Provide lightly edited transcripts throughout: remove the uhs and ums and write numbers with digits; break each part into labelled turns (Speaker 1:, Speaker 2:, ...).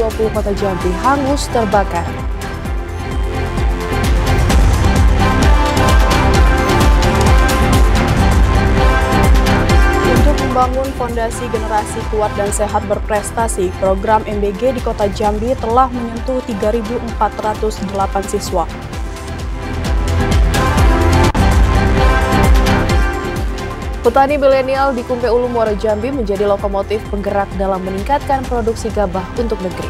Speaker 1: 20 Kota Jambi hangus terbakar. Untuk membangun fondasi generasi kuat dan sehat berprestasi, program MBG di Kota Jambi telah menyentuh 3.408 siswa. Petani milenial di Kumpe Ulu Muara Jambi menjadi lokomotif penggerak dalam meningkatkan produksi gabah untuk negeri.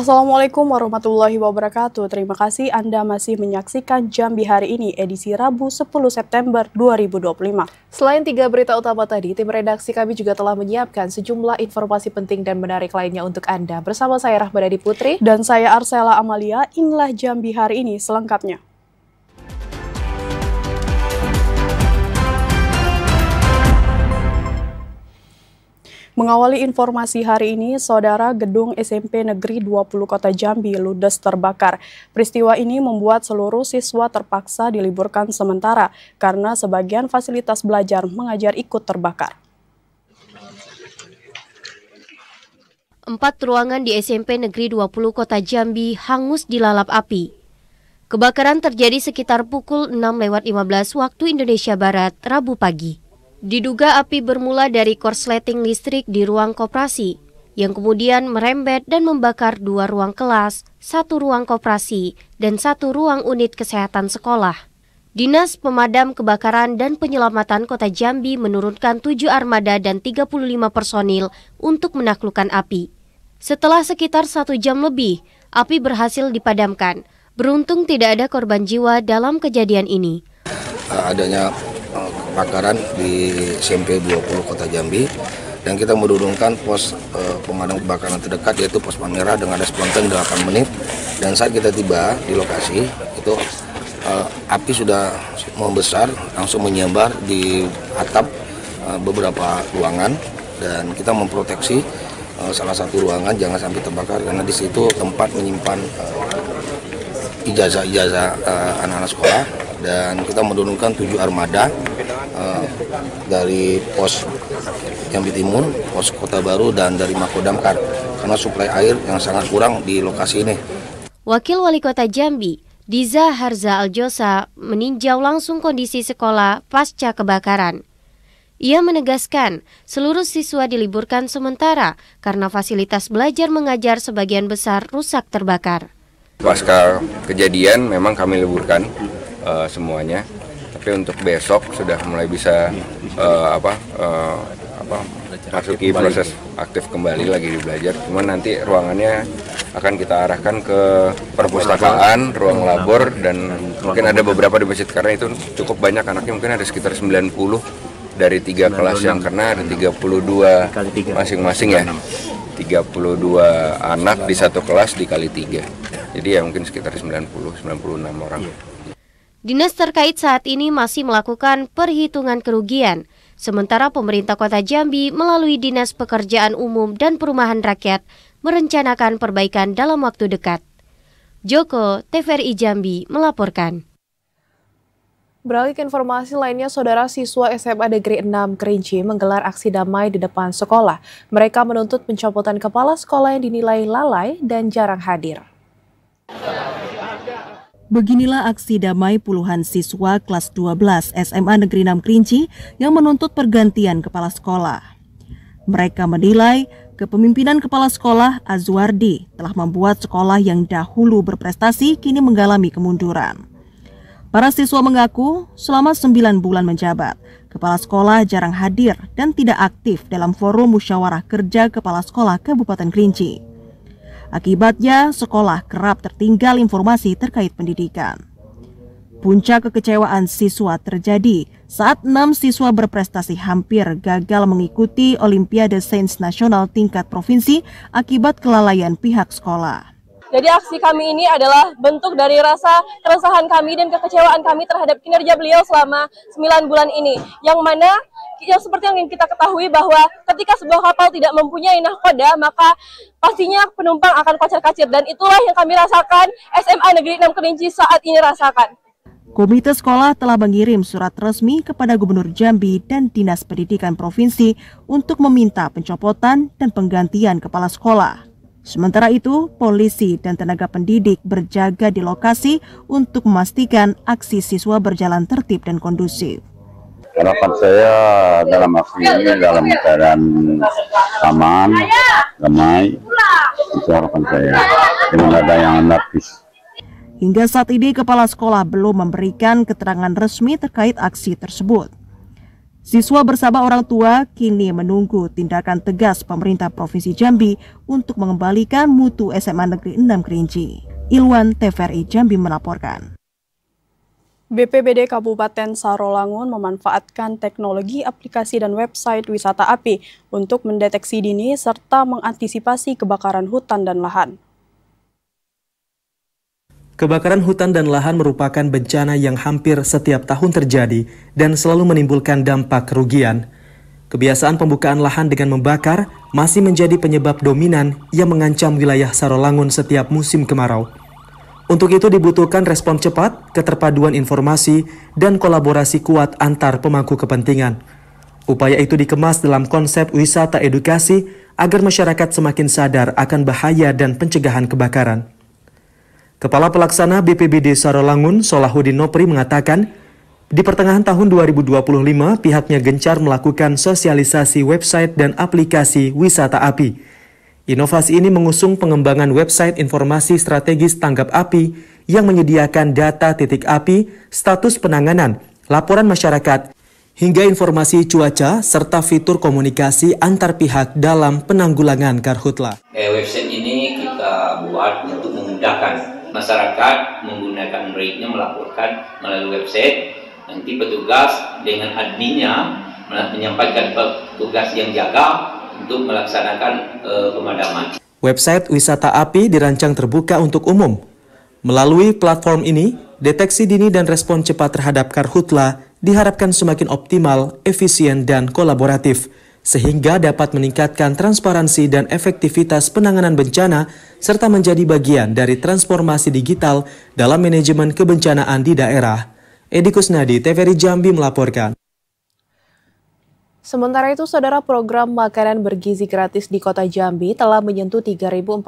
Speaker 1: Assalamualaikum warahmatullahi wabarakatuh. Terima kasih Anda masih menyaksikan Jambi Hari Ini, edisi Rabu 10 September 2025. Selain 3 berita utama tadi, tim redaksi kami juga telah menyiapkan sejumlah informasi penting dan menarik lainnya untuk Anda. Bersama saya Rahmadani Putri dan saya Arsela Amalia, inilah Jambi Hari Ini selengkapnya. Mengawali informasi hari ini, Saudara, gedung SMP Negeri 20 Kota Jambi ludes terbakar. Peristiwa ini membuat seluruh siswa terpaksa diliburkan sementara karena sebagian fasilitas belajar mengajar ikut terbakar.
Speaker 2: 4 ruangan di SMP Negeri 20 Kota Jambi hangus dilalap api. Kebakaran terjadi sekitar pukul 6:15 waktu Indonesia Barat, Rabu pagi. Diduga api bermula dari korsleting listrik di ruang koperasi, yang kemudian merembet dan membakar 2 ruang kelas, 1 ruang koperasi, dan 1 ruang unit kesehatan sekolah. Dinas Pemadam Kebakaran dan Penyelamatan Kota Jambi menurunkan 7 armada dan 35 personil untuk menaklukkan api. Setelah sekitar 1 jam lebih, api berhasil dipadamkan. Beruntung tidak ada korban jiwa dalam kejadian ini.
Speaker 3: Adanya kebakaran di SMP 20 Kota Jambi dan kita menurunkan pos pemadam kebakaran terdekat, yaitu pos Palmera dengan respon time 8 menit, dan saat kita tiba di lokasi itu api sudah membesar, langsung menyambar di atap beberapa ruangan, dan kita memproteksi salah satu ruangan jangan sampai terbakar karena di situ tempat menyimpan ijazah-ijazah anak-anak sekolah. Dan kita menurunkan 7 armada dari pos Jambi Timur, pos Kota Baru, dan dari Mako Damkar karena suplai air yang sangat kurang di lokasi ini.
Speaker 2: Wakil Wali Kota Jambi, Diza Harza Aljosa, meninjau langsung kondisi sekolah pasca kebakaran. Ia menegaskan seluruh siswa diliburkan sementara karena fasilitas belajar mengajar sebagian besar rusak terbakar.
Speaker 4: Pasca kejadian memang kami liburkan semuanya, tapi untuk besok sudah mulai bisa masuki proses aktif kembali lagi di belajar. Cuman nanti ruangannya akan kita arahkan ke perpustakaan, ruang labor, dan mungkin ada beberapa di masjid karena itu cukup banyak anaknya, mungkin ada sekitar 90 dari 3 kelas yang kena, ada 32 masing-masing ya. 32 anak di 1 kelas dikali 3. Jadi ya mungkin sekitar 96 orang.
Speaker 2: Dinas terkait saat ini masih melakukan perhitungan kerugian, sementara pemerintah Kota Jambi melalui Dinas Pekerjaan Umum dan Perumahan Rakyat merencanakan perbaikan dalam waktu dekat. Joko, TVRI Jambi, melaporkan.
Speaker 1: Beralih ke informasi lainnya, Saudara, siswa SMA Negeri 6 Kerinci menggelar aksi damai di depan sekolah. Mereka menuntut pencopotan kepala sekolah yang dinilai lalai dan jarang hadir.
Speaker 5: Beginilah aksi damai puluhan siswa kelas 12 SMA Negeri 6 Kerinci yang menuntut pergantian kepala sekolah. Mereka menilai kepemimpinan kepala sekolah Azwardi telah membuat sekolah yang dahulu berprestasi kini mengalami kemunduran. Para siswa mengaku selama 9 bulan menjabat, kepala sekolah jarang hadir dan tidak aktif dalam forum musyawarah kerja kepala sekolah Kabupaten Kerinci. Akibatnya, sekolah kerap tertinggal informasi terkait pendidikan. Puncak kekecewaan siswa terjadi saat 6 siswa berprestasi hampir gagal mengikuti Olimpiade Sains Nasional tingkat provinsi akibat kelalaian pihak sekolah.
Speaker 6: Jadi aksi kami ini adalah bentuk dari rasa keresahan kami dan kekecewaan kami terhadap kinerja beliau selama 9 bulan ini. Yang mana yang seperti yang kita ketahui bahwa ketika sebuah kapal tidak mempunyai nahkoda, maka pastinya penumpang akan kocar-kacir, dan itulah yang kami rasakan SMA Negeri 6 Kerinci saat ini rasakan.
Speaker 5: Komite sekolah telah mengirim surat resmi kepada Gubernur Jambi dan Dinas Pendidikan Provinsi untuk meminta pencopotan dan penggantian kepala sekolah. Sementara itu, polisi dan tenaga pendidik berjaga di lokasi untuk memastikan aksi siswa berjalan tertib dan kondusif.
Speaker 7: Harapan saya dalam aksi ini dalam keadaan aman, damai, itu harapan saya. Tidak ada yang anarkis.
Speaker 5: Hingga saat ini, kepala sekolah belum memberikan keterangan resmi terkait aksi tersebut. Siswa bersama orang tua kini menunggu tindakan tegas pemerintah Provinsi Jambi untuk mengembalikan mutu SMA Negeri 6 Kerinci. Ilwan, TVRI Jambi melaporkan.
Speaker 1: BPBD Kabupaten Sarolangun memanfaatkan teknologi aplikasi dan website wisata api untuk mendeteksi dini serta mengantisipasi kebakaran hutan dan lahan.
Speaker 8: Kebakaran hutan dan lahan merupakan bencana yang hampir setiap tahun terjadi dan selalu menimbulkan dampak kerugian. Kebiasaan pembukaan lahan dengan membakar masih menjadi penyebab dominan yang mengancam wilayah Sarolangun setiap musim kemarau. Untuk itu dibutuhkan respon cepat, keterpaduan informasi, dan kolaborasi kuat antar pemangku kepentingan. Upaya itu dikemas dalam konsep wisata edukasi agar masyarakat semakin sadar akan bahaya dan pencegahan kebakaran. Kepala Pelaksana BPBD Sarolangun, Solahuddin Nopri mengatakan, di pertengahan tahun 2025 pihaknya gencar melakukan sosialisasi website dan aplikasi wisata api. Inovasi ini mengusung pengembangan website informasi strategis tanggap api yang menyediakan data titik api, status penanganan, laporan masyarakat, hingga informasi cuaca serta fitur komunikasi antar pihak dalam penanggulangan karhutla.
Speaker 9: Website ini kita buat untuk memudahkan masyarakat menggunakan Android-nya melaporkan melalui website. Nanti petugas dengan adminnya menyampaikan petugas yang jaga untuk melaksanakan pemadaman.
Speaker 8: Website wisata api dirancang terbuka untuk umum. Melalui platform ini, deteksi dini dan respon cepat terhadap karhutla diharapkan semakin optimal, efisien, dan kolaboratif, sehingga dapat meningkatkan transparansi dan efektivitas penanganan bencana serta menjadi bagian dari transformasi digital dalam manajemen kebencanaan di daerah. Edi Kusnadi, TVRI Jambi melaporkan.
Speaker 1: Sementara itu, saudara, program makanan bergizi gratis di Kota Jambi telah menyentuh 3.408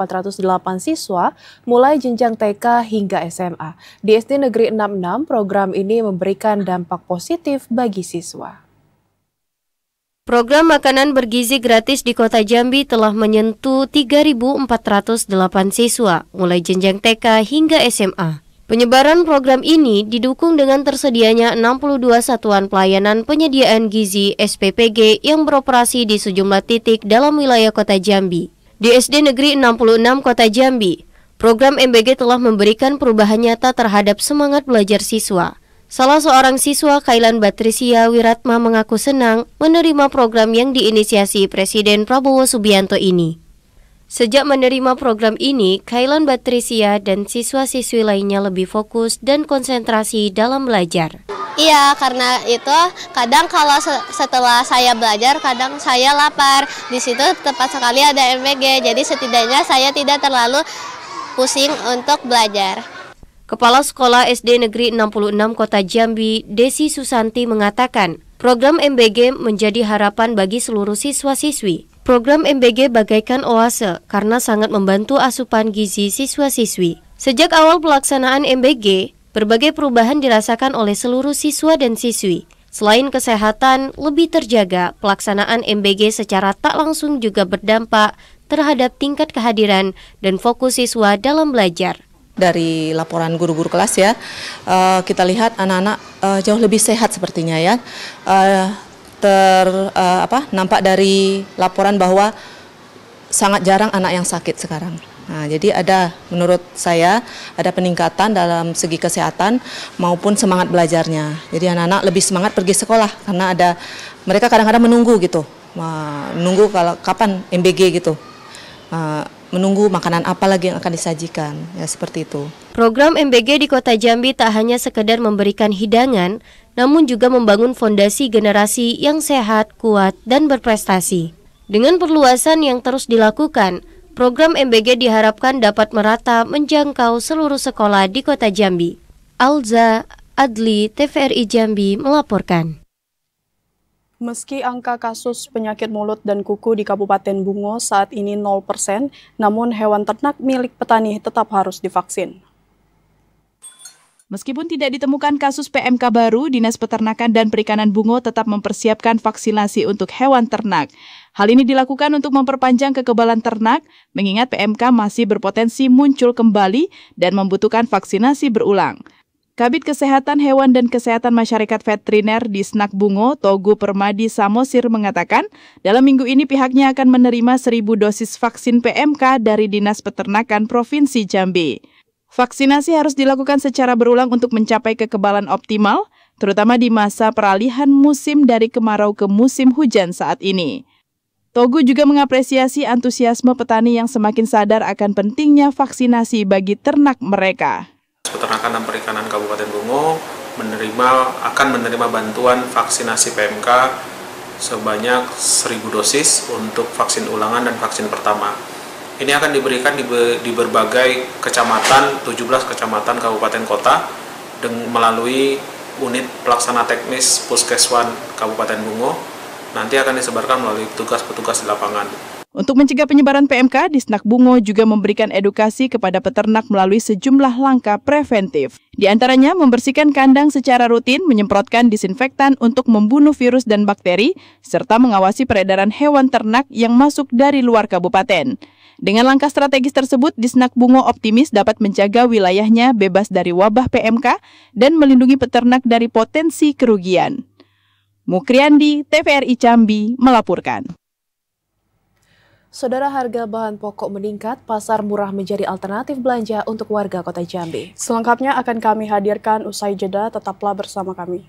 Speaker 1: siswa mulai jenjang TK hingga SMA. Di SD Negeri 66, program ini memberikan dampak positif bagi siswa.
Speaker 2: Program makanan bergizi gratis di Kota Jambi telah menyentuh 3.408 siswa, mulai jenjang TK hingga SMA. Penyebaran program ini didukung dengan tersedianya 62 satuan pelayanan penyediaan gizi SPPG yang beroperasi di sejumlah titik dalam wilayah Kota Jambi. Di SD Negeri 66 Kota Jambi, program MBG telah memberikan perubahan nyata terhadap semangat belajar siswa. Salah seorang siswa, Kailan Batrisia Wiratma, mengaku senang menerima program yang diinisiasi Presiden Prabowo Subianto ini. Sejak menerima program ini, Kailan Batrisia dan siswa-siswi lainnya lebih fokus dan konsentrasi dalam belajar.
Speaker 10: Iya, karena itu kadang kalau setelah saya belajar, kadang saya lapar. Di situ tepat sekali ada MBG, jadi setidaknya saya tidak terlalu pusing untuk belajar.
Speaker 2: Kepala Sekolah SD Negeri 66 Kota Jambi, Desi Susanti, mengatakan program MBG menjadi harapan bagi seluruh siswa-siswi. Program MBG bagaikan oase karena sangat membantu asupan gizi siswa-siswi. Sejak awal pelaksanaan MBG, berbagai perubahan dirasakan oleh seluruh siswa dan siswi. Selain kesehatan lebih terjaga, pelaksanaan MBG secara tak langsung juga berdampak terhadap tingkat kehadiran dan fokus siswa dalam belajar.
Speaker 11: Dari laporan guru-guru kelas ya, kita lihat anak-anak jauh lebih sehat sepertinya ya. Nampak dari laporan bahwa sangat jarang anak yang sakit sekarang. Nah, jadi menurut saya ada peningkatan dalam segi kesehatan maupun semangat belajarnya. Jadi anak-anak lebih semangat pergi sekolah karena mereka kadang-kadang menunggu gitu, menunggu kapan MBG gitu. Menunggu makanan apa lagi yang akan disajikan, ya seperti itu.
Speaker 2: Program MBG di Kota Jambi tak hanya sekedar memberikan hidangan, namun juga membangun fondasi generasi yang sehat, kuat, dan berprestasi. Dengan perluasan yang terus dilakukan, program MBG diharapkan dapat merata menjangkau seluruh sekolah di Kota Jambi. Alza Adli, TVRI Jambi melaporkan.
Speaker 1: Meski angka kasus penyakit mulut dan kuku di Kabupaten Bungo saat ini 0%, namun hewan ternak milik petani tetap harus divaksin.
Speaker 12: Meskipun tidak ditemukan kasus PMK baru, Dinas Peternakan dan Perikanan Bungo tetap mempersiapkan vaksinasi untuk hewan ternak. Hal ini dilakukan untuk memperpanjang kekebalan ternak, mengingat PMK masih berpotensi muncul kembali dan membutuhkan vaksinasi berulang. Kabid Kesehatan Hewan dan Kesehatan Masyarakat Veteriner di Snack Bungo, Togu Permadi Samosir mengatakan, dalam minggu ini pihaknya akan menerima 1.000 dosis vaksin PMK dari Dinas Peternakan Provinsi Jambi. Vaksinasi harus dilakukan secara berulang untuk mencapai kekebalan optimal, terutama di masa peralihan musim dari kemarau ke musim hujan saat ini. Togu juga mengapresiasi antusiasme petani yang semakin sadar akan pentingnya vaksinasi bagi ternak mereka.
Speaker 13: Peternakan dan Perikanan Kabupaten Bungo akan menerima bantuan vaksinasi PMK sebanyak 1.000 dosis untuk vaksin ulangan dan vaksin pertama. Ini akan diberikan di berbagai kecamatan, 17 kecamatan kabupaten kota melalui unit pelaksana teknis Puskeswan Kabupaten Bungo. Nanti akan disebarkan melalui petugas-petugas di lapangan.
Speaker 12: Untuk mencegah penyebaran PMK, Disnak Bungo juga memberikan edukasi kepada peternak melalui sejumlah langkah preventif. Di antaranya membersihkan kandang secara rutin, menyemprotkan disinfektan untuk membunuh virus dan bakteri, serta mengawasi peredaran hewan ternak yang masuk dari luar kabupaten. Dengan langkah strategis tersebut, Disnak Bungo optimis dapat menjaga wilayahnya bebas dari wabah PMK dan melindungi peternak dari potensi kerugian. Mukriandi, TVRI Jambi, melaporkan.
Speaker 14: Saudara, harga bahan pokok meningkat, pasar murah menjadi alternatif belanja untuk warga Kota Jambi.
Speaker 1: Selengkapnya akan kami hadirkan usai jeda, tetaplah bersama kami.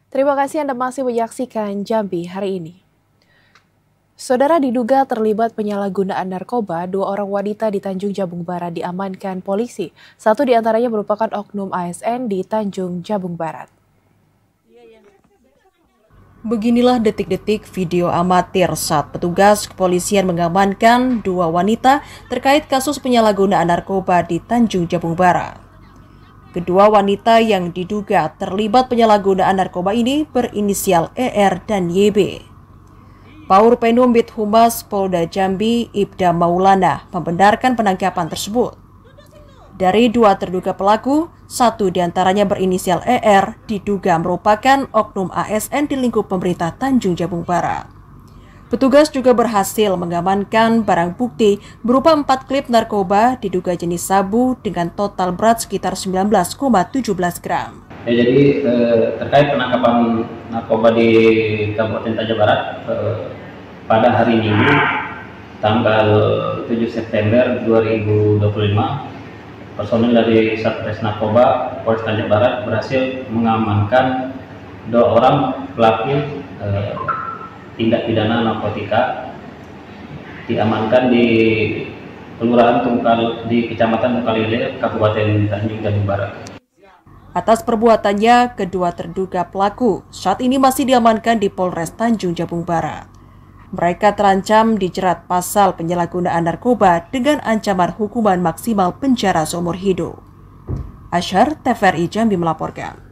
Speaker 14: Terima kasih Anda masih menyaksikan Jambi hari ini. Saudara, diduga terlibat penyalahgunaan narkoba, 2 orang wanita di Tanjung Jabung Barat diamankan polisi. 1 di antaranya merupakan oknum ASN di Tanjung Jabung Barat.
Speaker 5: Beginilah detik-detik video amatir saat petugas kepolisian mengamankan 2 wanita terkait kasus penyalahgunaan narkoba di Tanjung Jabung Barat. Kedua wanita yang diduga terlibat penyalahgunaan narkoba ini berinisial ER dan YB. Paur Penum Bid Humas Polda Jambi, Ibda Maulana, membenarkan penangkapan tersebut. Dari 2 terduga pelaku, 1 diantaranya berinisial ER diduga merupakan oknum ASN di lingkup pemerintah Tanjung Jabung Barat. Petugas juga berhasil mengamankan barang bukti berupa 4 klip narkoba diduga jenis sabu dengan total berat sekitar 19,17 gram.
Speaker 15: Ya, jadi terkait penangkapan narkoba di Kabupaten Tanjung Barat pada hari Minggu tanggal 7 September 2025, personil dari Satres Narkoba Polres Tanjung Barat berhasil mengamankan 2 orang pelaku tindak pidana narkotika, diamankan di Kelurahan Tungkal di Kecamatan Tungkalile, Kabupaten Tanjung Jabung Barat.
Speaker 5: Atas perbuatannya, kedua terduga pelaku saat ini masih diamankan di Polres Tanjung Jabung Barat. Mereka terancam dijerat pasal penyalahgunaan narkoba dengan ancaman hukuman maksimal penjara seumur hidup. Asyar, TVRI Jambi melaporkan.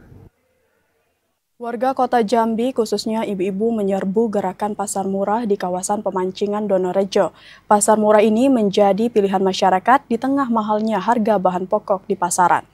Speaker 1: Warga Kota Jambi, khususnya ibu-ibu, menyerbu gerakan pasar murah di kawasan Pemancingan Donorejo. Pasar murah ini menjadi pilihan masyarakat di tengah mahalnya harga bahan pokok di pasaran.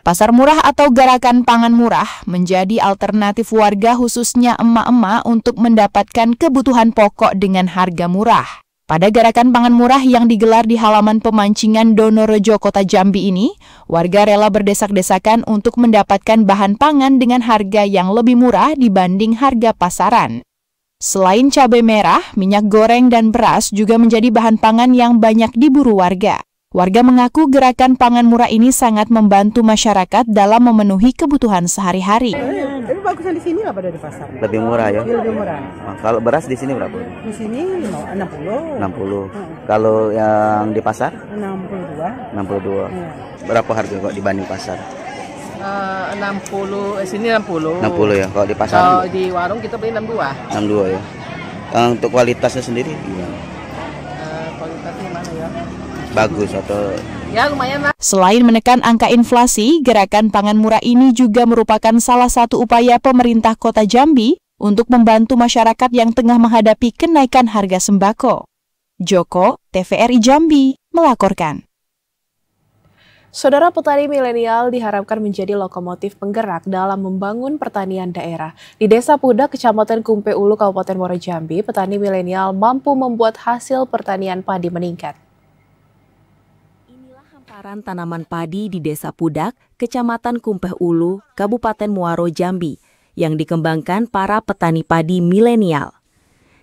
Speaker 16: Pasar murah atau gerakan pangan murah menjadi alternatif warga, khususnya emak-emak, untuk mendapatkan kebutuhan pokok dengan harga murah. Pada gerakan pangan murah yang digelar di halaman pemancingan Donorejo, Kota Jambi ini, warga rela berdesak-desakan untuk mendapatkan bahan pangan dengan harga yang lebih murah dibanding harga pasaran. Selain cabai merah, minyak goreng dan beras juga menjadi bahan pangan yang banyak diburu warga. Warga mengaku gerakan pangan murah ini sangat membantu masyarakat dalam memenuhi kebutuhan sehari-hari.
Speaker 17: Tapi bagusan di sini apa dari pasar?
Speaker 18: Lebih murah ya?
Speaker 17: Lebih murah.
Speaker 18: Nah, kalau beras di sini berapa?
Speaker 17: Di sini 60.
Speaker 18: 60. Kalau yang di pasar?
Speaker 17: 62.
Speaker 18: 62. Berapa harga kok dibanding pasar?
Speaker 17: 60, sini 60.
Speaker 18: 60 ya. Kalau di pasar?
Speaker 17: Kalau di warung kita beli 62.
Speaker 18: 62 ya. Untuk kualitasnya sendiri gimana?
Speaker 17: Kualitasnya mana ya?
Speaker 18: Bagus atau
Speaker 17: ya lumayan lah.
Speaker 16: Selain menekan angka inflasi, gerakan pangan murah ini juga merupakan salah satu upaya pemerintah Kota Jambi untuk membantu masyarakat yang tengah menghadapi kenaikan harga sembako. Joko, TVRI Jambi, melaporkan.
Speaker 14: Saudara, petani milenial diharapkan menjadi lokomotif penggerak dalam membangun pertanian daerah. Di Desa Pudak, Kecamatan Kumpe Ulu, Kabupaten Muaro Jambi, petani milenial mampu membuat hasil pertanian padi meningkat.
Speaker 19: Hamparan tanaman padi di Desa Pudak, Kecamatan Kumpeh Ulu, Kabupaten Muaro Jambi, yang dikembangkan para petani padi milenial.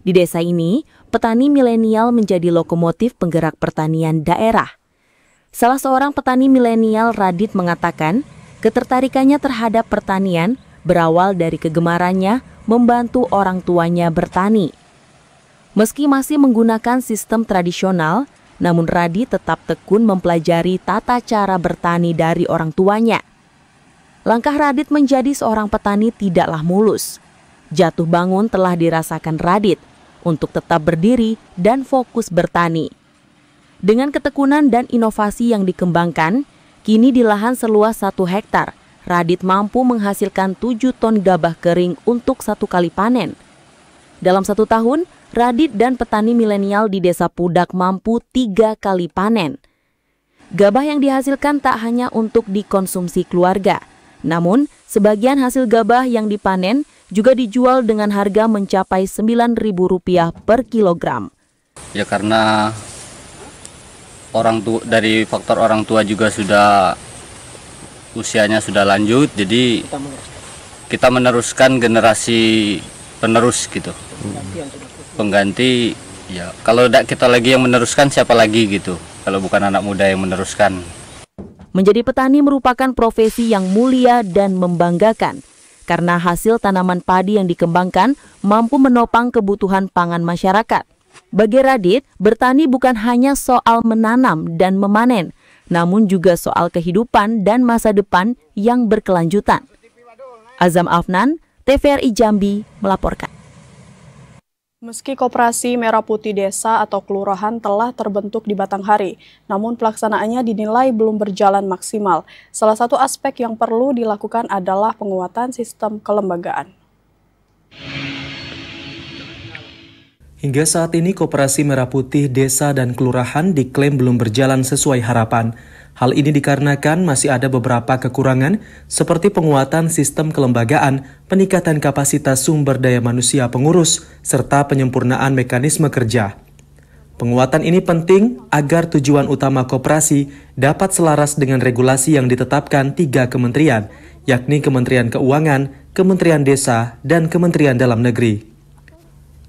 Speaker 19: Di desa ini, petani milenial menjadi lokomotif penggerak pertanian daerah. Salah seorang petani milenial, Radit, mengatakan ketertarikannya terhadap pertanian berawal dari kegemarannya membantu orang tuanya bertani. Meski masih menggunakan sistem tradisional, namun Radit tetap tekun mempelajari tata cara bertani dari orang tuanya. Langkah Radit menjadi seorang petani tidaklah mulus. Jatuh bangun telah dirasakan Radit untuk tetap berdiri dan fokus bertani. Dengan ketekunan dan inovasi yang dikembangkan, kini di lahan seluas 1 hektar, Radit mampu menghasilkan 7 ton gabah kering untuk 1 kali panen. Dalam 1 tahun, Radit dan petani milenial di Desa Pudak mampu 3 kali panen. Gabah yang dihasilkan tak hanya untuk dikonsumsi keluarga, namun sebagian hasil gabah yang dipanen juga dijual dengan harga mencapai Rp9.000 per kilogram.
Speaker 20: Ya karena dari faktor orang tua juga sudah usianya sudah lanjut, jadi kita meneruskan generasi penerus gitu. Pengganti, ya kalau kita lagi yang meneruskan siapa lagi gitu, kalau bukan anak muda yang meneruskan.
Speaker 19: Menjadi petani merupakan profesi yang mulia dan membanggakan, karena hasil tanaman padi yang dikembangkan mampu menopang kebutuhan pangan masyarakat. Bagi Radit, bertani bukan hanya soal menanam dan memanen, namun juga soal kehidupan dan masa depan yang berkelanjutan. Azam Afnan, TVRI Jambi, melaporkan.
Speaker 14: Meski Koperasi Merah Putih Desa atau Kelurahan telah terbentuk di Batanghari, namun pelaksanaannya dinilai belum berjalan maksimal. Salah satu aspek yang perlu dilakukan adalah penguatan sistem kelembagaan.
Speaker 8: Hingga saat ini Koperasi Merah Putih Desa dan Kelurahan diklaim belum berjalan sesuai harapan. Hal ini dikarenakan masih ada beberapa kekurangan seperti penguatan sistem kelembagaan, peningkatan kapasitas sumber daya manusia pengurus, serta penyempurnaan mekanisme kerja. Penguatan ini penting agar tujuan utama koperasi dapat selaras dengan regulasi yang ditetapkan 3 kementerian, yakni Kementerian Keuangan, Kementerian Desa, dan Kementerian Dalam Negeri.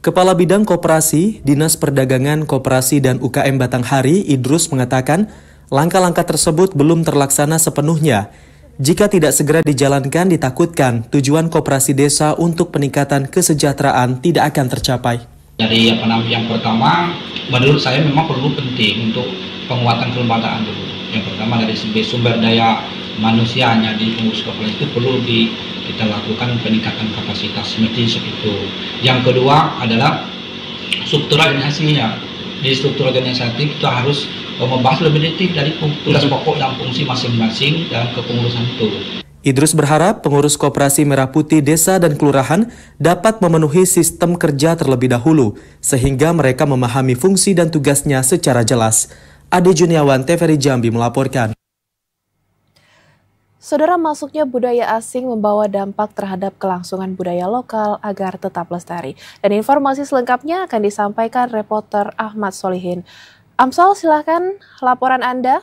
Speaker 8: Kepala Bidang Koperasi, Dinas Perdagangan, Koperasi dan UKM Batanghari, Idrus, mengatakan langkah-langkah tersebut belum terlaksana sepenuhnya. Jika tidak segera dijalankan, ditakutkan tujuan koperasi desa untuk peningkatan kesejahteraan tidak akan tercapai.
Speaker 21: Jadi yang pertama, menurut saya memang perlu penting untuk penguatan kelembagaan dulu. Yang pertama dari sumber daya manusianya di pengurus koperasi itu perlu kita lakukan peningkatan kapasitas seperti itu. Yang kedua adalah struktur organisasinya. Di struktur organisatif itu harus membahas lebih detail dari tugas pokok dan fungsi masing-masing dalam kepengurusan itu.
Speaker 8: Idrus berharap pengurus Koperasi Merah Putih Desa dan Kelurahan dapat memenuhi sistem kerja terlebih dahulu, sehingga mereka memahami fungsi dan tugasnya secara jelas. Ade Juniawan, TVRI Jambi melaporkan.
Speaker 14: Saudara, masuknya budaya asing membawa dampak terhadap kelangsungan budaya lokal agar tetap lestari. Dan informasi selengkapnya akan disampaikan reporter Ahmad Solihin. Amsal, silakan laporan Anda.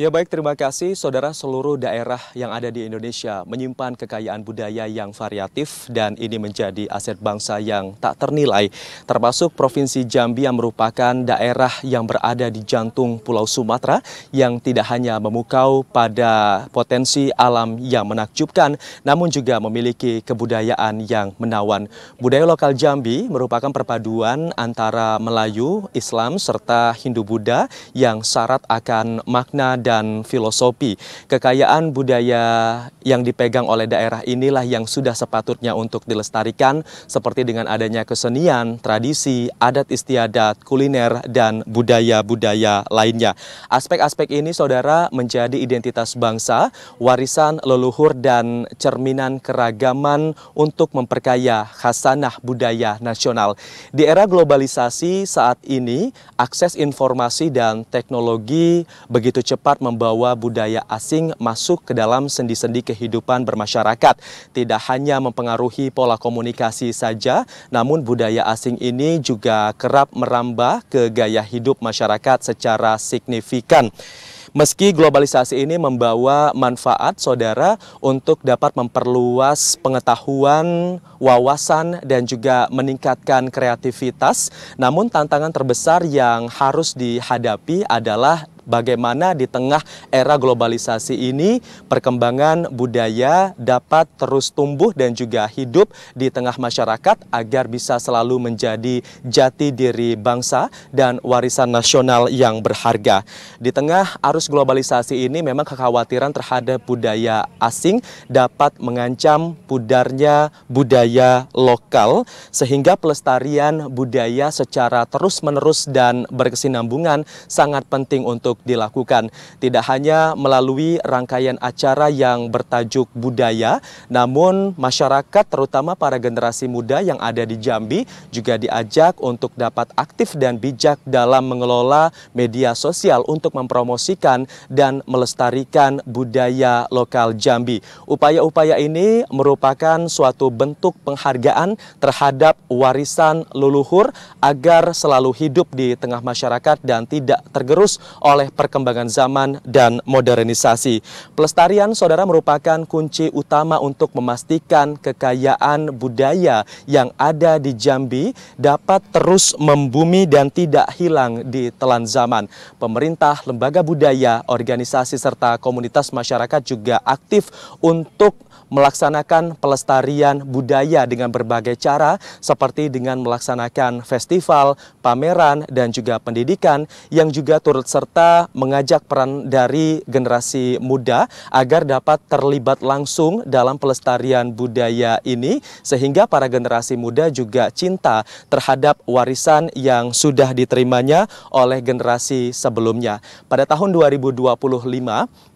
Speaker 8: Ya baik, terima kasih saudara. Seluruh daerah yang ada di Indonesia menyimpan kekayaan budaya yang variatif dan ini menjadi aset bangsa yang tak ternilai. Termasuk Provinsi Jambi yang merupakan daerah yang berada di jantung Pulau Sumatera yang tidak hanya memukau pada potensi alam yang menakjubkan namun juga memiliki kebudayaan yang menawan. Budaya lokal Jambi merupakan perpaduan antara Melayu, Islam serta Hindu-Buddha yang syarat akan makna dan filosofi. Kekayaan budaya yang dipegang oleh daerah inilah yang sudah sepatutnya untuk dilestarikan seperti dengan adanya kesenian, tradisi, adat istiadat, kuliner, dan budaya-budaya lainnya. Aspek-aspek ini saudara menjadi identitas bangsa, warisan leluhur dan cerminan keragaman untuk memperkaya khasanah budaya nasional. Di era globalisasi saat ini, akses informasi dan teknologi begitu cepat membawa budaya asing masuk ke dalam sendi-sendi kehidupan bermasyarakat. Tidak hanya mempengaruhi pola komunikasi saja, namun budaya asing ini juga kerap merambah ke gaya hidup masyarakat secara signifikan. Meski globalisasi ini membawa manfaat saudara untuk dapat memperluas pengetahuan, wawasan dan juga meningkatkan kreativitas, namun tantangan terbesar yang harus dihadapi adalah bagaimana di tengah era globalisasi ini perkembangan budaya dapat terus tumbuh dan juga hidup di tengah masyarakat agar bisa selalu menjadi jati diri bangsa dan warisan nasional yang berharga. Di tengah arus globalisasi ini memang kekhawatiran terhadap budaya asing dapat mengancam pudarnya budaya lokal sehingga pelestarian budaya secara terus-menerus dan berkesinambungan sangat penting untuk dilakukan. Tidak hanya melalui rangkaian acara yang bertajuk budaya, namun masyarakat terutama para generasi muda yang ada di Jambi juga diajak untuk dapat aktif dan bijak dalam mengelola media sosial untuk mempromosikan dan melestarikan budaya lokal Jambi. Upaya-upaya ini merupakan suatu bentuk penghargaan terhadap warisan leluhur agar selalu hidup di tengah masyarakat dan tidak tergerus oleh perkembangan zaman dan modernisasi. Pelestarian saudara merupakan kunci utama untuk memastikan kekayaan budaya yang ada di Jambi dapat terus membumi dan tidak hilang di telan zaman. Pemerintah, lembaga budaya, organisasi serta komunitas masyarakat juga aktif untuk melaksanakan pelestarian budaya dengan berbagai cara seperti dengan melaksanakan festival, pameran, dan juga pendidikan yang juga turut serta mengajak peran dari generasi muda agar dapat terlibat langsung dalam pelestarian budaya ini sehingga para generasi muda juga cinta terhadap warisan yang sudah diterimanya oleh generasi sebelumnya. Pada tahun 2025,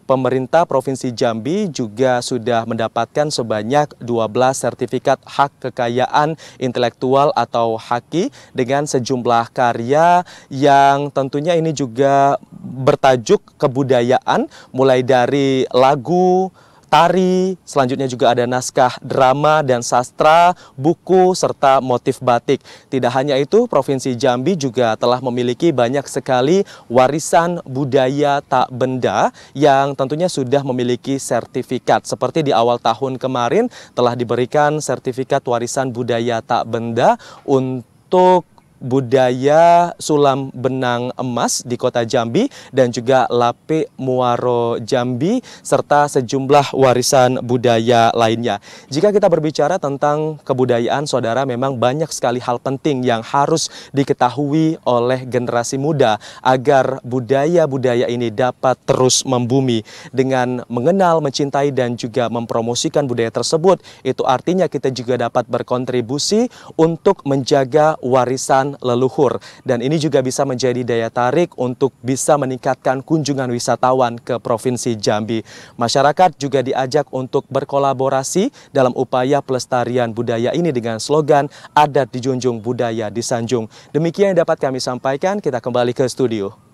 Speaker 8: pemerintah Provinsi Jambi juga sudah mendapatkan sebanyak 12 sertifikat hak kekayaan intelektual atau HAKI dengan sejumlah karya yang tentunya ini juga bertajuk kebudayaan mulai dari lagu, tari, selanjutnya juga ada naskah drama dan sastra, buku, serta motif batik. Tidak hanya itu, Provinsi Jambi juga telah memiliki banyak sekali warisan budaya tak benda yang tentunya sudah memiliki sertifikat. Seperti di awal tahun kemarin telah diberikan sertifikat warisan budaya tak benda untuk budaya Sulam Benang Emas di Kota Jambi dan juga Lape Muaro Jambi serta sejumlah warisan budaya lainnya. Jika kita berbicara tentang kebudayaan saudara, memang banyak sekali hal penting yang harus diketahui oleh generasi muda agar budaya-budaya ini dapat terus membumi. Dengan mengenal, mencintai dan juga mempromosikan budaya tersebut, itu artinya kita juga dapat berkontribusi untuk menjaga warisan leluhur dan ini juga bisa menjadi daya tarik untuk bisa meningkatkan kunjungan wisatawan ke Provinsi Jambi. Masyarakat juga diajak untuk berkolaborasi dalam upaya pelestarian budaya ini dengan slogan adat dijunjung, budaya disanjung. Demikian yang dapat kami sampaikan, kita kembali ke studio.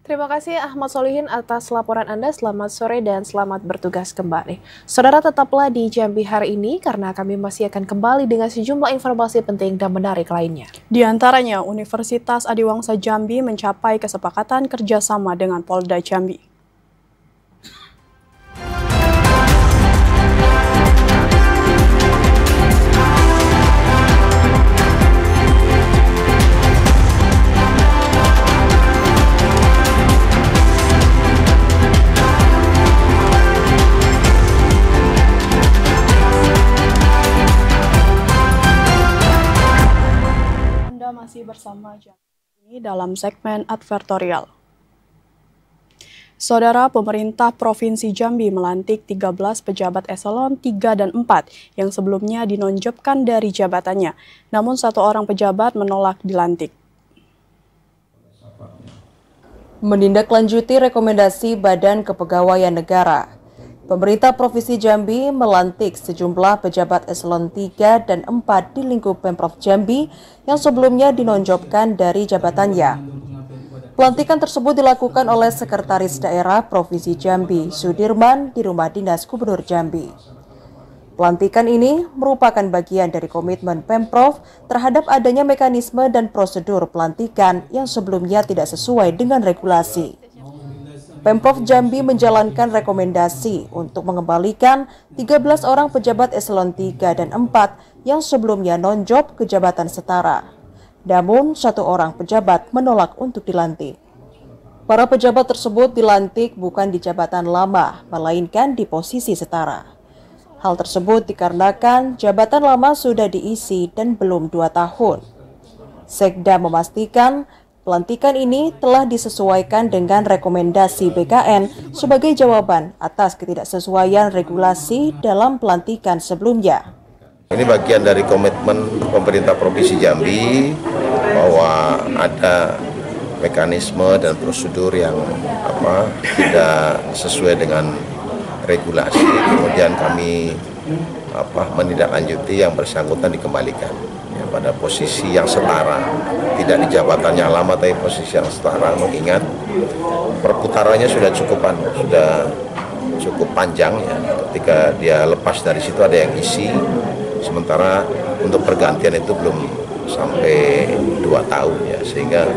Speaker 14: Terima kasih Ahmad Solihin atas laporan Anda. Selamat sore dan selamat bertugas kembali. Saudara, tetaplah di Jambi hari ini karena kami masih akan kembali dengan sejumlah informasi penting dan menarik lainnya. Di antaranya, Universitas Adiwangsa Jambi mencapai kesepakatan kerjasama dengan Polda Jambi. Masih bersama Jambi dalam segmen advertorial. Saudara, pemerintah Provinsi Jambi melantik 13 pejabat eselon 3 dan 4 yang sebelumnya dinonjobkan dari jabatannya. Namun satu orang pejabat menolak dilantik.
Speaker 5: Menindaklanjuti rekomendasi Badan Kepegawaian Negara, pemerintah Provinsi Jambi melantik sejumlah pejabat eselon 3 dan 4 di lingkup Pemprov Jambi yang sebelumnya dinonjobkan dari jabatannya. Pelantikan tersebut dilakukan oleh Sekretaris Daerah Provinsi Jambi, Sudirman, di Rumah Dinas Gubernur Jambi. Pelantikan ini merupakan bagian dari komitmen Pemprov terhadap adanya mekanisme dan prosedur pelantikan yang sebelumnya tidak sesuai dengan regulasi. Pemprov Jambi menjalankan rekomendasi untuk mengembalikan 13 orang pejabat eselon 3 dan 4 yang sebelumnya non-job ke jabatan setara. Namun, satu orang pejabat menolak untuk dilantik. Para pejabat tersebut dilantik bukan di jabatan lama, melainkan di posisi setara. Hal tersebut dikarenakan jabatan lama sudah diisi dan belum 2 tahun. Sekda memastikan pelantikan ini telah disesuaikan dengan rekomendasi BKN sebagai jawaban atas ketidaksesuaian regulasi dalam pelantikan sebelumnya.
Speaker 3: Ini bagian dari komitmen pemerintah Provinsi Jambi bahwa ada mekanisme dan prosedur yang tidak sesuai dengan regulasi. Kemudian kami menindaklanjuti yang bersangkutan dikembalikan pada posisi yang setara, tidak di jabatannya lama tapi posisi yang setara, mengingat perputarannya sudah cukup panjang ya. Ketika dia lepas dari situ ada yang isi, sementara untuk pergantian itu belum sampai 2 tahun ya, sehingga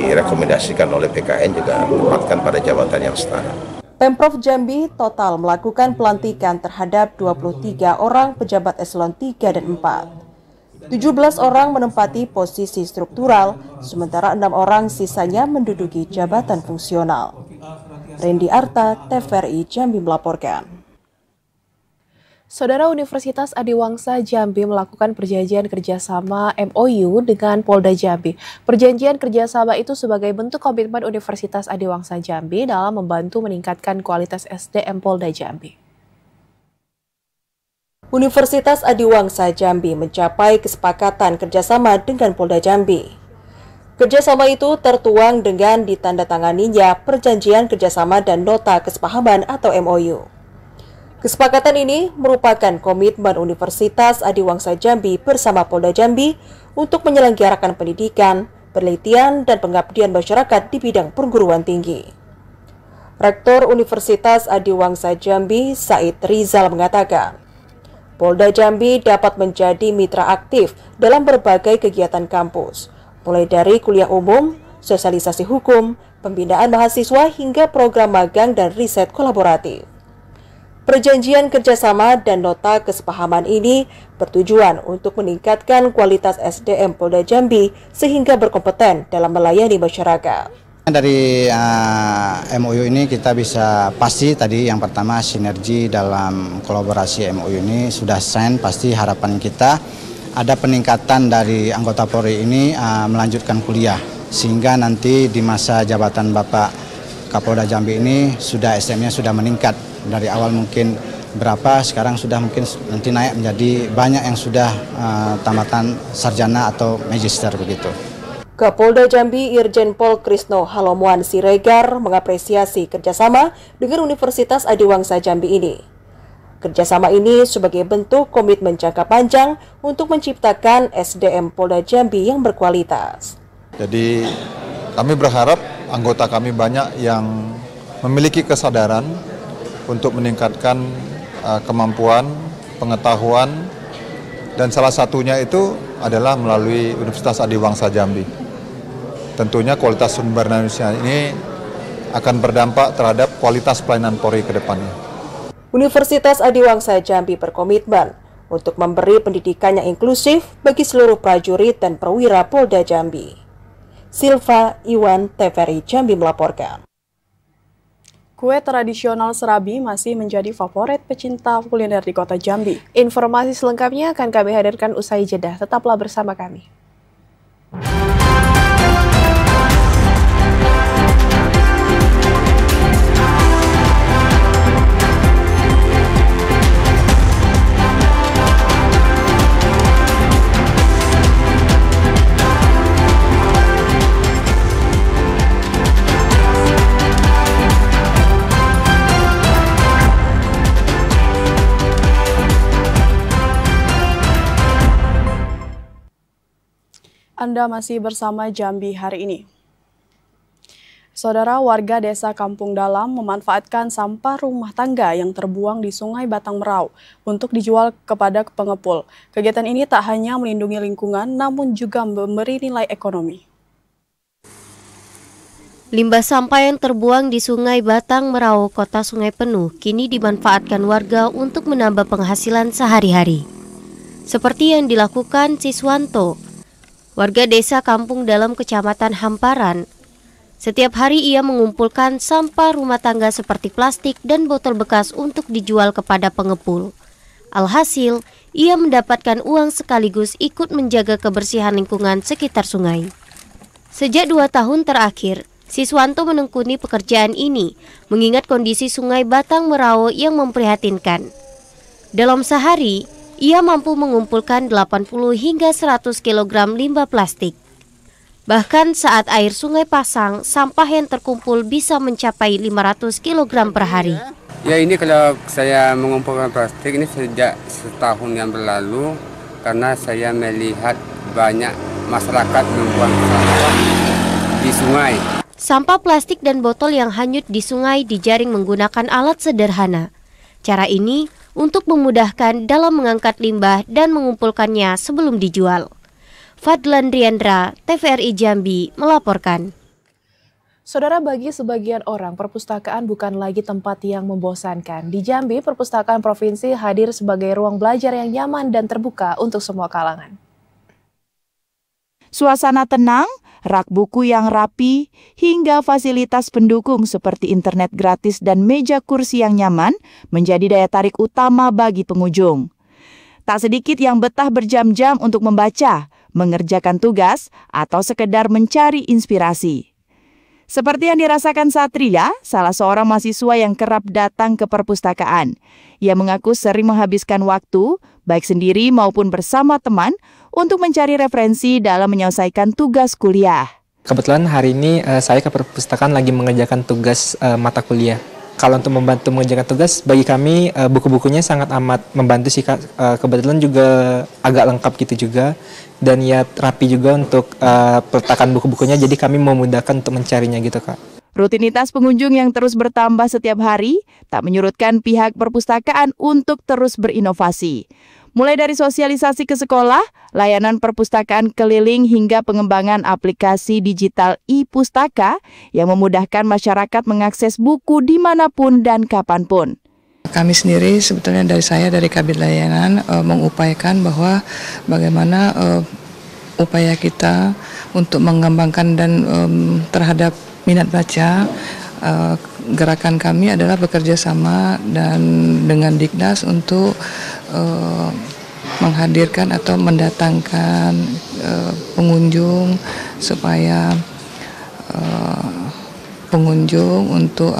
Speaker 3: direkomendasikan oleh PKN juga menempatkan pada jabatan yang setara.
Speaker 5: Pemprov Jambi total melakukan pelantikan terhadap 23 orang pejabat eselon 3 dan 4. 17 orang menempati posisi struktural, sementara 6 orang sisanya menduduki jabatan fungsional. Randy Arta, TVRI Jambi melaporkan.
Speaker 14: Saudara, Universitas Adiwangsa Jambi melakukan perjanjian kerjasama MOU dengan Polda Jambi. Perjanjian kerjasama itu sebagai bentuk komitmen Universitas Adiwangsa Jambi dalam membantu meningkatkan kualitas SDM Polda Jambi.
Speaker 5: Universitas Adiwangsa Jambi mencapai kesepakatan kerjasama dengan Polda Jambi. Kerjasama itu tertuang dengan ditandatanganinya Perjanjian Kerjasama dan Nota Kesepahaman atau MOU. Kesepakatan ini merupakan komitmen Universitas Adiwangsa Jambi bersama Polda Jambi untuk menyelenggarakan pendidikan, penelitian, dan pengabdian masyarakat di bidang perguruan tinggi. Rektor Universitas Adiwangsa Jambi, Said Rizal, mengatakan, Polda Jambi dapat menjadi mitra aktif dalam berbagai kegiatan kampus, mulai dari kuliah umum, sosialisasi hukum, pembinaan mahasiswa, hingga program magang dan riset kolaboratif. Perjanjian kerjasama dan nota kesepahaman ini bertujuan untuk meningkatkan kualitas SDM Polda Jambi sehingga berkompeten dalam melayani masyarakat.
Speaker 22: Dari MOU ini kita bisa pasti tadi yang pertama sinergi dalam kolaborasi MOU ini sudah sign, pasti harapan kita ada peningkatan dari anggota Polri ini melanjutkan kuliah sehingga nanti di masa jabatan Bapak Kapolda Jambi ini sudah SDM-nya sudah meningkat dari awal mungkin berapa, sekarang sudah mungkin nanti naik menjadi banyak yang sudah tamatan sarjana atau magister begitu.
Speaker 5: Kapolda Jambi Irjen Pol Krisno Halomuan Siregar mengapresiasi kerjasama dengan Universitas Adiwangsa Jambi ini. Kerjasama ini sebagai bentuk komitmen jangka panjang untuk menciptakan SDM Polda Jambi yang berkualitas.
Speaker 23: Jadi kami berharap
Speaker 4: anggota kami banyak yang memiliki kesadaran untuk meningkatkan kemampuan, pengetahuan, dan salah satunya itu adalah melalui Universitas Adiwangsa Jambi. Tentunya kualitas sumber daya manusia ini akan berdampak terhadap kualitas pelayanan Polri ke depannya.
Speaker 6: Universitas Adiwangsa Jambi berkomitmen untuk memberi pendidikan yang inklusif bagi seluruh prajurit dan perwira Polda Jambi. Silva Iwan, TVRI Jambi melaporkan.
Speaker 1: Kue tradisional serabi masih menjadi favorit pecinta kuliner di kota Jambi. Informasi selengkapnya akan kami hadirkan usai jeda. Tetaplah bersama kami. Anda masih bersama Jambi hari ini. Saudara, warga desa Kampung Dalam memanfaatkan sampah rumah tangga yang terbuang di Sungai Batang Merau untuk dijual kepada pengepul. Kegiatan ini tak hanya melindungi lingkungan, namun juga memberi nilai ekonomi.
Speaker 2: Limbah sampah yang terbuang di Sungai Batang Merau, Kota Sungai Penuh, kini dimanfaatkan warga untuk menambah penghasilan sehari-hari. Seperti yang dilakukan Siswanto, warga desa Kampung Dalam Kecamatan Hamparan. Setiap hari ia mengumpulkan sampah rumah tangga seperti plastik dan botol bekas untuk dijual kepada pengepul. Alhasil, ia mendapatkan uang sekaligus ikut menjaga kebersihan lingkungan sekitar sungai. Sejak 2 tahun terakhir, Siswanto menekuni pekerjaan ini, mengingat kondisi Sungai Batang Merau yang memprihatinkan. Dalam sehari, ia mampu mengumpulkan 80 hingga 100 kg limbah plastik. Bahkan saat air sungai pasang, sampah yang terkumpul bisa mencapai 500 kg per hari.
Speaker 23: Ya, ini kalau saya mengumpulkan plastik ini sejak setahun yang berlalu, karena saya melihat banyak masyarakat membuang sampah di sungai.
Speaker 2: Sampah plastik dan botol yang hanyut di sungai dijaring menggunakan alat sederhana. Cara ini untuk memudahkan dalam mengangkat limbah dan mengumpulkannya sebelum dijual. Fadlan Riandra, TVRI Jambi melaporkan.
Speaker 14: Saudara, bagi sebagian orang, perpustakaan bukan lagi tempat yang membosankan. Di Jambi, perpustakaan provinsi hadir sebagai ruang belajar yang nyaman dan terbuka untuk semua kalangan.
Speaker 12: Suasana tenang, rak buku yang rapi, hingga fasilitas pendukung seperti internet gratis dan meja kursi yang nyaman menjadi daya tarik utama bagi pengunjung. Tak sedikit yang betah berjam-jam untuk membaca, mengerjakan tugas, atau sekedar mencari inspirasi. Seperti yang dirasakan Satria, salah seorang mahasiswa yang kerap datang ke perpustakaan. Ia mengaku sering menghabiskan waktu, baik sendiri maupun bersama teman, untuk mencari referensi dalam menyelesaikan tugas kuliah.
Speaker 24: Kebetulan hari ini saya ke perpustakaan lagi mengerjakan tugas mata kuliah. Kalau untuk membantu mengerjakan tugas, bagi kami buku-bukunya sangat amat membantu sih, Kak. Kebetulan juga agak lengkap gitu juga. Dan ya rapi juga untuk peletakan buku-bukunya, jadi kami memudahkan untuk mencarinya gitu, Kak.
Speaker 12: Rutinitas pengunjung yang terus bertambah setiap hari tak menyurutkan pihak perpustakaan untuk terus berinovasi. Mulai dari sosialisasi ke sekolah, layanan perpustakaan keliling hingga pengembangan aplikasi digital e-pustaka yang memudahkan masyarakat mengakses buku dimanapun dan kapanpun.
Speaker 25: Kami sendiri sebetulnya dari Kabid Layanan mengupayakan bahwa bagaimana upaya kita untuk mengembangkan dan terhadap minat baca. Gerakan kami adalah bekerja sama dan dengan Diknas untuk menghadirkan atau mendatangkan pengunjung supaya pengunjung untuk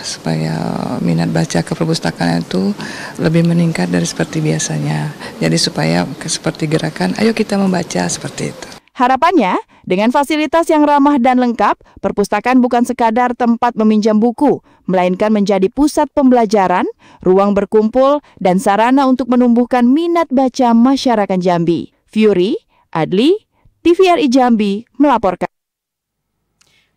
Speaker 25: supaya minat baca ke perpustakaan itu lebih meningkat dari seperti biasanya. Jadi supaya seperti gerakan ayo kita membaca seperti itu.
Speaker 12: Harapannya, dengan fasilitas yang ramah dan lengkap, perpustakaan bukan sekadar tempat meminjam buku, melainkan menjadi pusat pembelajaran, ruang berkumpul, dan sarana untuk menumbuhkan minat baca masyarakat Jambi. Fury, Adli, TVRI Jambi melaporkan.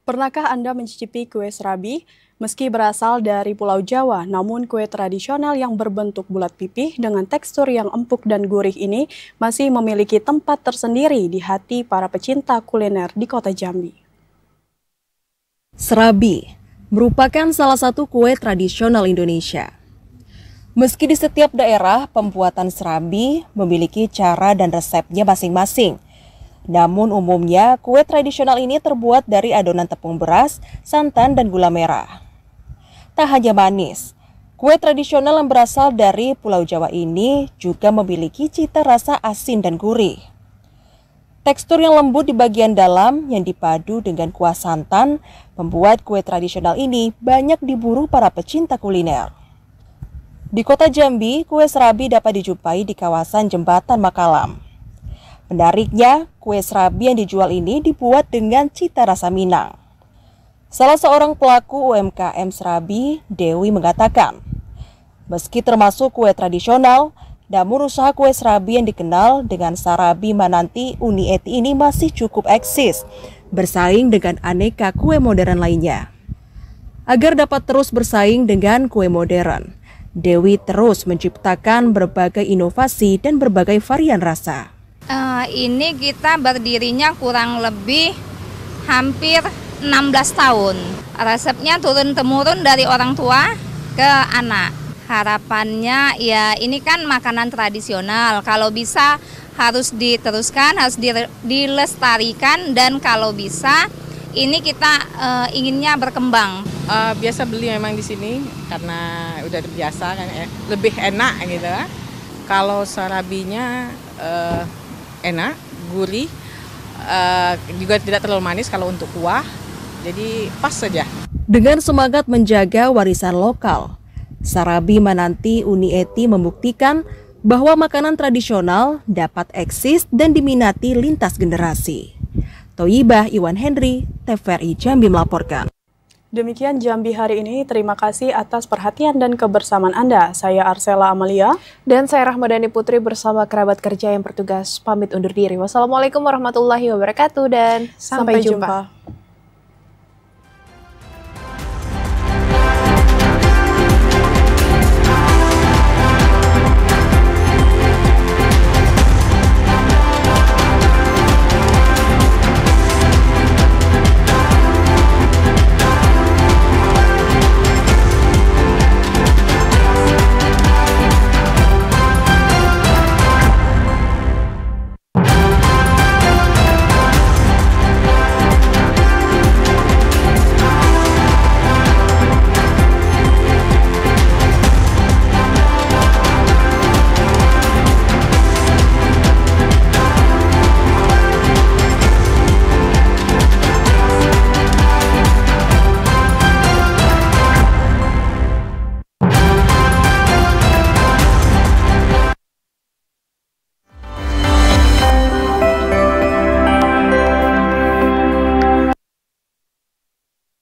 Speaker 1: Pernahkah Anda mencicipi kue serabi? Meski berasal dari Pulau Jawa, namun kue tradisional yang berbentuk bulat pipih dengan tekstur yang empuk dan gurih ini masih memiliki tempat tersendiri di hati para pecinta kuliner di Kota Jambi.
Speaker 5: Serabi merupakan salah satu kue tradisional Indonesia. Meski di setiap daerah, pembuatan serabi memiliki cara dan resepnya masing-masing. Namun umumnya, kue tradisional ini terbuat dari adonan tepung beras, santan, dan gula merah. Tak hanya manis, kue tradisional yang berasal dari Pulau Jawa ini juga memiliki cita rasa asin dan gurih. Tekstur yang lembut di bagian dalam yang dipadu dengan kuah santan membuat kue tradisional ini banyak diburu para pecinta kuliner. Di Kota Jambi, kue serabi dapat dijumpai di kawasan Jembatan Makalam. Menariknya, kue serabi yang dijual ini dibuat dengan cita rasa Minang. Salah seorang pelaku UMKM serabi, Dewi, mengatakan, meski termasuk kue tradisional, namun usaha kue serabi yang dikenal dengan Sarabi Mananti Uni Eti ini masih cukup eksis, bersaing dengan aneka kue modern lainnya. Agar dapat terus bersaing dengan kue modern, Dewi terus menciptakan berbagai inovasi dan berbagai varian rasa.
Speaker 7: Ini kita berdirinya kurang lebih hampir 16 tahun. Resepnya turun-temurun dari orang tua ke anak. Harapannya ya ini kan makanan tradisional. Kalau bisa harus diteruskan, harus dilestarikan, dan kalau bisa ini kita inginnya berkembang.
Speaker 9: Biasa beli memang di sini karena udah terbiasa kan, lebih enak gitu. Kalau sarabinya enak, gurih, juga tidak terlalu manis kalau untuk kuah. Jadi pas saja.
Speaker 5: Dengan semangat menjaga warisan lokal, Sarabi Mananti Uni Eti membuktikan bahwa makanan tradisional dapat eksis dan diminati lintas generasi. Toyibah Iwan Henry, TVRI Jambi melaporkan.
Speaker 1: Demikian Jambi hari ini. Terima kasih atas perhatian dan kebersamaan Anda. Saya Arsela Amalia.
Speaker 14: Dan saya Rahmadani Putri bersama kerabat kerja yang bertugas pamit undur diri. Wassalamualaikum warahmatullahi wabarakatuh dan sampai jumpa.